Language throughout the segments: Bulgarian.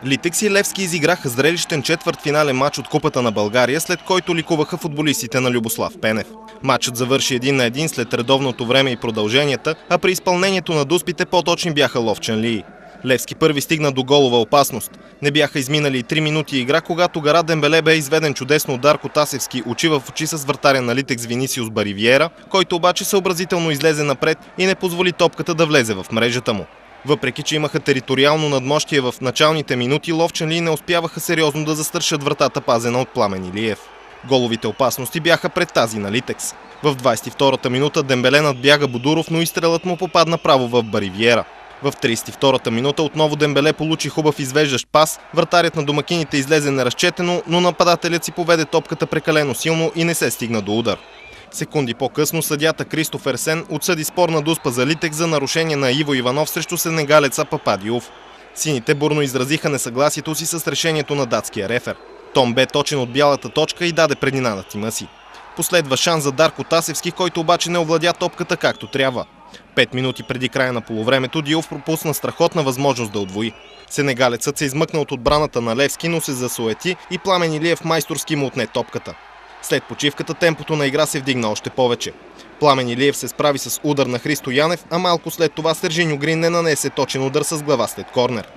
Литекс и Левски изиграха зрелищен четвъртфинален матч от Купата на България, след който ликуваха футболистите на Любослав Пенев. Матчът завърши 1-1 след редовното време и продълженията, а при изпълнението на дуспите по-точни бяха ловчанлии. Левски първи стигна до голова опасност. Не бяха изминали и 3 минути игра, когато Гара Дембеле бе изведен чудесно от Дарко Тасевски очи в очи с вратаря на Литекс Винисиус Баривиера, който обаче съобразително излезе напред и не позволи топката да влезе в мрежата му. Въпреки че имаха териториално надмощие в началните минути, ловчанлии не успяваха сериозно да застрашат вратата, пазена от Пламен Илиев. Головите опасности бяха пред тази на Литекс. В 22-та минута Дембеле надбяга Бодуров, но изстрелът му попадна право в Баривиера. В 32-та минута отново Дембеле получи хубав извеждащ пас, вратарят на домакините излезе неразчетено, но нападателят си поведе топката прекалено силно и не се стигна до удар. Секунди по-късно съдията Кристофер Сен отсъди спорна дуспа за Литекс за нарушение на Иво Иванов срещу сенегалеца Пападиов. Сините бурно изразиха несъгласието си с решението на датския рефер. Том бе точен от бялата точка и даде преднина на тима си. Последва шанс за Дарко Тасевски, който обаче не овладя топката както трябва. 5 минути преди края на полувремето Дилов пропусна страхотна възможност да удвои. Сенегалецът се измъкна от отбраната на Левски, но се засуети и Пламен Илиев майсторски му отне топката. След почивката темпото на игра се вдигна още повече. Пламен Илиев се справи с удар на Христо Янев, а малко след това Сержиньо Грин не нанесе точен удар с глава след корнер.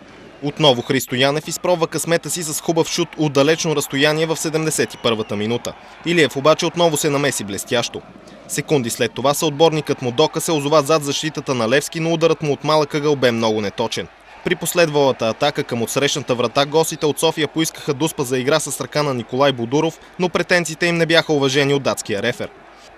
Отново Христо Янев изпробва късмета си с хубав шут от далечно разстояние в 71-та минута. Илиев обаче отново се намеси блестящо. Секунди след това съотборникът му Дока се озова зад защитата на Левски, но ударът му от малък ъгъл бе много неточен. При последвалата атака към отсрещната врата гостите от София поискаха дуспа за игра с ръка на Николай Бодуров, но претенциите им не бяха уважени от датския рефер.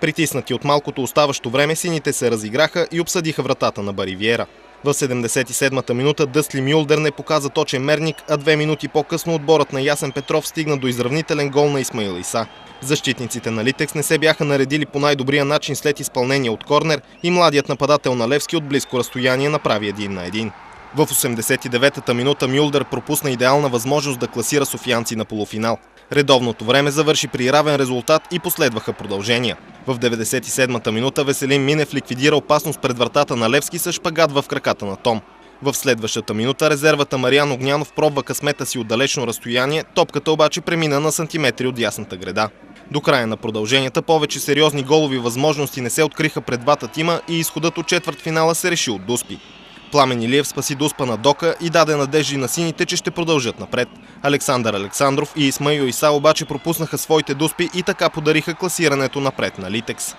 Притиснати от малкото оставащо време, сините се разиграха и обсъдиха вратата на Баривиера. В 77-та минута Дъсли Мюлдер не показа точен мерник, а 2 минути по-късно отборът на Ясен Петров стигна до изравнителен гол на Исмаил Иса. Защитниците на Литекс не се бяха наредили по най-добрия начин след изпълнение от корнер и младият нападател на Левски от близко разстояние направи 1-1. В 89-та минута Мюлдер пропусна идеална възможност да класира софиянци на полуфинал. Редовното време завърши при равен резултат и последваха продължения. В 97-та минута Веселин Минев ликвидира опасност пред вратата на Левски с шпагат в краката на Том. В следващата минута резервата Мариан Огнянов пробва късмета си от далечно разстояние, топката обаче премина на сантиметри от ясната греда. До края на продълженията повече сериозни голови възможности не се откриха пред двата тима и изходът от четвъртфинала се реши от дуспи. Пламен Илиев спаси дуспа на Дока и даде надежди на сините, че ще продължат напред. Александър Александров и Исмаил Иса обаче пропуснаха своите дуспи и така подариха класирането напред на Литекс.